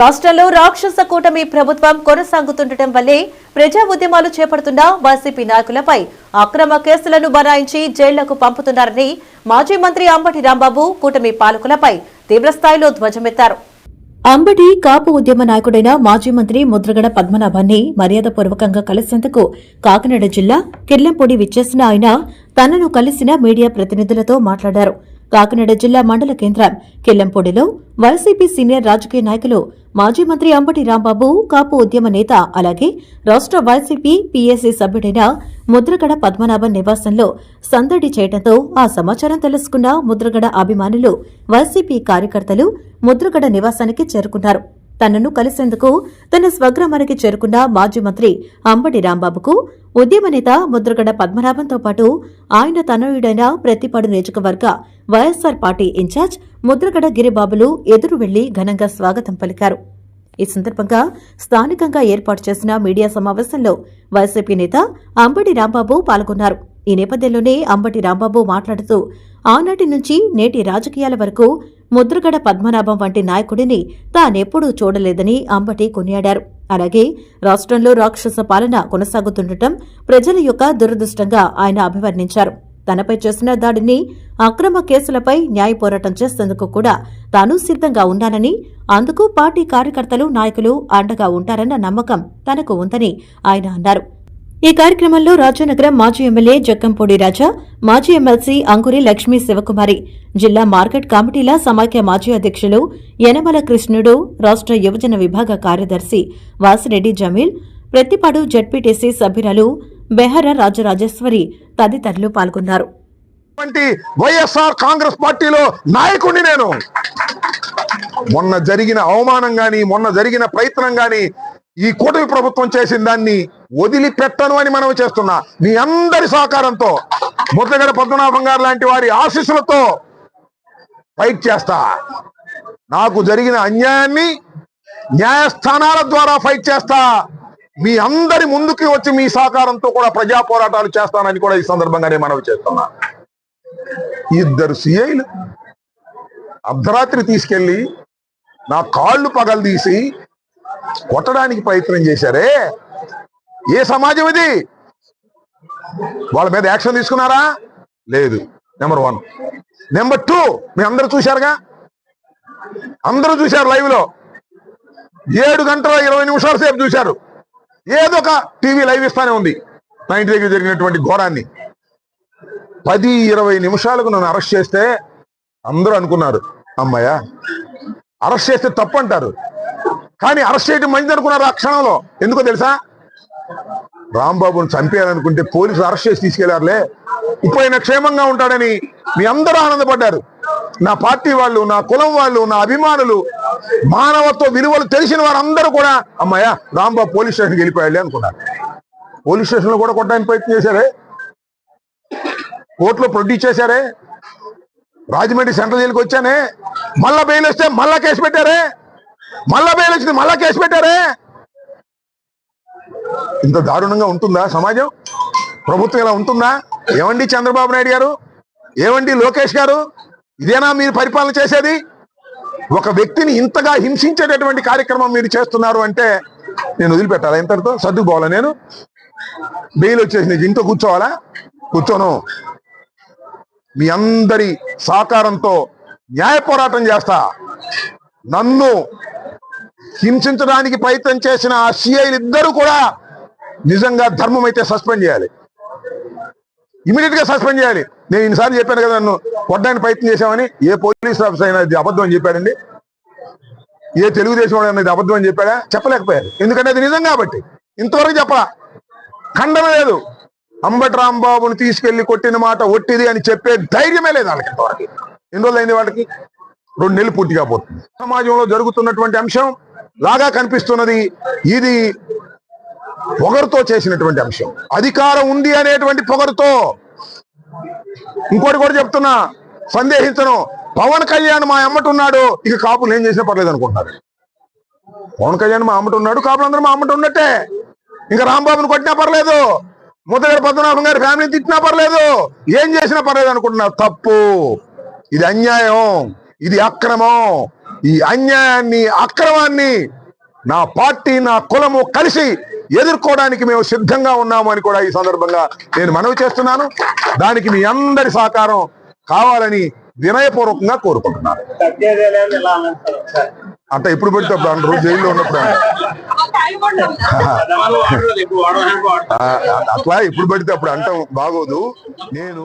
రాష్ట్రంలో రాక్షస కూటమి ప్రభుత్వం కొనసాగుతుండటం వల్లే ప్రజా ఉద్యమాలు చేపడుతున్న వైసీపీ నాయకులపై అక్రమ కేసులను బనాయించి జైళ్లకు పంపుతున్నారని మాజీ మంత్రి అంబటి రాంబాబు కూటమి పాలకులపై తీవ్రస్థాయిలో ధ్వజమెత్తారు. అంబటి కాపు ఉద్యమ నాయకుడైన మాజీ మంత్రి ముద్రగడ పద్మనాభాన్ని మర్యాదపూర్వకంగా కలిసేందుకు కాకినాడ జిల్లా కిర్లంపూడి విచ్చేసిన ఆయన తనను కలిసిన మీడియా ప్రతినిధులతో మాట్లాడారు. కాకినాడ జిల్లా మండల కేంద్రం కిర్లంపూడిలో వైసీపీ సీనియర్ రాజకీయ నాయకులు మాజీ మంత్రి అంబటి రాంబాబు, కాపు ఉద్యమ నేత అలాగే రాష్ట్ర వైసీపీ పీఏసీ సభ్యుడైన ముద్రగడ పద్మనాభన్ నివాసంలో సందడి చేయడంతో ఆ సమాచారం తెలుసుకున్న ముద్రగడ అభిమానులు, వైసీపీ కార్యకర్తలు ముద్రగడ నివాసానికి చేరుకున్నారు. తనను కలిసేందుకు తన స్వగ్రామానికి చేరుకున్న మాజీ మంత్రి అంబటి రాంబాబుకు ఉద్యమ నేత ముద్రగడ పద్మనాభంతో పాటు ఆయన తనయుడైన ప్రతిపాడు నియోజకవర్గ వైఎస్సార్ పార్టీ ఇన్ఛార్జ్ ముద్రగడ గిరిబాబులు ఎదురు వెళ్లి ఘనంగా స్వాగతం పలికారు. ఈ సందర్భంగా స్థానికంగా ఏర్పాటు చేసిన మీడియా సమావేశంలో వైసీపీ నేత అంబటి రాంబాబు పాల్గొన్నారు. ఈ నేపథ్యంలోనే అంబటి రాంబాబు మాట్లాడుతూ ఆనాటి నుంచి నేటి రాజకీయాల వరకు ముద్రగడ పద్మనాభం వంటి నాయకుడిని తానెప్పుడూ చూడలేదని అంబటి కొనియాడారు. అలాగే రాష్ట్రంలో రాక్షస పాలన కొనసాగుతుండటం ప్రజల యొక్క దురదృష్టంగా ఆయన అభివర్ణించారు. తనపై చేసిన దాడిని, అక్రమ కేసులపై న్యాయ పోరాటం చేసేందుకు కూడా తాను సిద్ధంగా ఉన్నానని, అందుకు పార్టీ కార్యకర్తలు, నాయకులు అండగా ఉంటారన్న నమ్మకం తనకు ఉందని ఆయన అన్నారు. ఈ కార్యక్రమంలో రాజానగరం మాజీ ఎమ్మెల్యే జక్కంపూడి రాజా, మాజీ ఎమ్మెల్సీ అంకురి లక్ష్మీ శివకుమారి, జిల్లా మార్కెట్ కమిటీల సమైక్య మాజీ అధ్యక్షులు యనమల కృష్ణుడు, రాష్ట్ర యువజన విభాగ కార్యదర్శి వాసిరెడ్డి జమీల్, ప్రతిపాడు జడ్పీటీసీ సభ్యురాలు బెహర రాజరాజేశ్వరి తదితరులు పాల్గొన్నారు. వైఎస్ఆర్ కాంగ్రెస్ పార్టీలో నాయకుడిని నేను. మొన్న జరిగిన అవమానం గాని, మొన్న జరిగిన ప్రయత్నం గాని, ఈ కూటమి ప్రభుత్వం చేసిన దాన్ని వదిలిపెట్టను అని మనం చేస్తున్నా. మీ అందరి సహకారంతో, ముద్రగడ పద్మనాభం గారు లాంటి వారి ఆశీస్సులతో ఫైట్ చేస్తా. నాకు జరిగిన అన్యాయాన్ని న్యాయస్థానాల ద్వారా ఫైట్ చేస్తా. మీ అందరి ముందుకి వచ్చి మీ సహకారంతో కూడా ప్రజా పోరాటాలు చేస్తానని కూడా ఈ సందర్భంగానే మనవి చేస్తున్నా. ఇద్దరు సిఐలు అర్ధరాత్రి తీసుకెళ్లి నా కాళ్ళు పగలు తీసి కొట్టడానికి ప్రయత్నం చేశారే, ఏ సమాజం ఇది? వాళ్ళ మీద యాక్షన్ తీసుకున్నారా? లేదు. నెంబర్ 1. నెంబర్ 2, మీ అందరూ చూశారుగా, అందరూ చూశారు. లైవ్ లో 7 గంటల 20 నిమిషాల సేపు చూశారు. ఏదో ఒక టీవీ లైవ్ ఇస్తానే ఉంది నా ఇంటి దగ్గర జరిగినటువంటి ఘోరాన్ని. 10-20 నిమిషాలకు నన్ను అరెస్ట్ చేస్తే అందరూ అనుకున్నారు, అమ్మాయ అరెస్ట్ చేస్తే తప్పు అంటారు, కానీ అరెస్ట్ చేయడం మంచిది అనుకున్నారు ఆ క్షణంలో. ఎందుకో తెలుసా? రాంబాబుని చంపేయాలనుకుంటే పోలీసులు అరెస్ట్ చేసి తీసుకెళ్లారులే, ఇప్పుడైనా క్షేమంగా ఉంటాడని మీ అందరూ ఆనందపడ్డారు. నా పార్టీ వాళ్ళు, నా కులం వాళ్ళు, నా అభిమానులు, మానవత్వ విలువలు తెలిసిన వారందరూ కూడా అమ్మాయ రాంబాబు పోలీస్ స్టేషన్కి వెళ్ళిపోయాలి అనుకున్నారు. పోలీస్ స్టేషన్ లో కూడా కొట్టడానికి ప్రయత్నం చేశారే, కోర్టులో ప్రొడ్యూస్ చేశారే, రాజమండ్రి సెంట్రల్ జైలుకి వచ్చానే, మళ్ళా బెయిల్ వస్తే మళ్ళా కేసు పెట్టారే, మళ్ళా బెయిల్ వచ్చింది మళ్ళా కేసు పెట్టారే. ఇంత దారుణంగా ఉంటుందా సమాజం? ప్రభుత్వం ఇలా ఉంటుందా? ఏమండి చంద్రబాబు నాయుడు గారు, ఏమండి లోకేష్ గారు, ఇదేనా మీరు పరిపాలన చేసేది? ఒక వ్యక్తిని ఇంతగా హింసించేటటువంటి కార్యక్రమం మీరు చేస్తున్నారు అంటే నేను వదిలిపెట్టాలా? ఇంతటితో సర్దుకుపోవాలా? నేను బెయిల్ వచ్చేసి ఇంట్లో కూర్చోవాలా? కూర్చోను. మీ అందరి సహకారంతో న్యాయ పోరాటం చేస్తా. నన్ను హింసించడానికి ప్రయత్నం చేసిన ఆ సిఐలు ఇద్దరు కూడా నిజంగా ధర్మం అయితే సస్పెండ్ చేయాలి, ఇమీడియట్ గా సస్పెండ్ చేయాలి. నేను ఇన్నిసార్లు చెప్పాను కదా, నన్ను కొట్టడానికి ప్రయత్నం చేశామని. ఏ పోలీస్ ఆఫీసర్ అయినా ఇది అబద్ధం అని చెప్పాడండి? ఏ తెలుగుదేశం వాడు అనేది అబద్ధం అని చెప్పాడా? చెప్పలేకపోయారు. ఎందుకంటే అది నిజం కాబట్టి. ఇంతవరకు చెప్పలా, ఖండన లేదు. అంబటి రాంబాబుని తీసుకెళ్లి కొట్టిన మాట ఒట్టిది అని చెప్పే ధైర్యమే లేదు వాళ్ళకి. ఇంతవరకు ఎన్ని రోజులు అయింది వాళ్ళకి? 2 నెలలు పూర్తిగా పోతుంది. సమాజంలో జరుగుతున్నటువంటి అంశం లాగా కనిపిస్తున్నది. ఇది పొగరుతో చేసినటువంటి అంశం, అధికారం ఉంది అనేటువంటి పొగరుతో. ఇంకోటి కూడా చెప్తున్నా, సందేహించను. పవన్ కళ్యాణ్ మా అమ్మటున్నాడు, ఇక కాపులు ఏం చేసినా పర్లేదు అనుకుంటున్నారు. పవన్ కళ్యాణ్ మా అమ్మటున్నాడు, కాపులందరూ మా అమ్మట ఉన్నట్టే. ఇంకా రాంబాబుని కొట్టినా పర్లేదు, ముద్రగడ పద్మనాభం గారి ఫ్యామిలీని తిట్టినా పర్లేదు, ఏం చేసినా పర్లేదు అనుకుంటున్నారు. తప్పు. ఇది అన్యాయం, ఇది అక్రమం. ఈ అన్యాయాన్ని, అక్రమాన్ని నా పార్టీ, నా కులము కలిసి ఎదుర్కోవడానికి మేము సిద్ధంగా ఉన్నాము అని కూడా ఈ సందర్భంగా నేను మనవి చేస్తున్నాను. దానికి మీ అందరి సహకారం కావాలని వినయపూర్వకంగా కోరుకుంటున్నాను. అంటే ఎప్పుడు పెడితే అప్పుడు అంటారు, జైల్లో ఉన్నప్పుడు అట్లా ఎప్పుడు పెడితే అప్పుడు అంటాం బాగోదు. నేను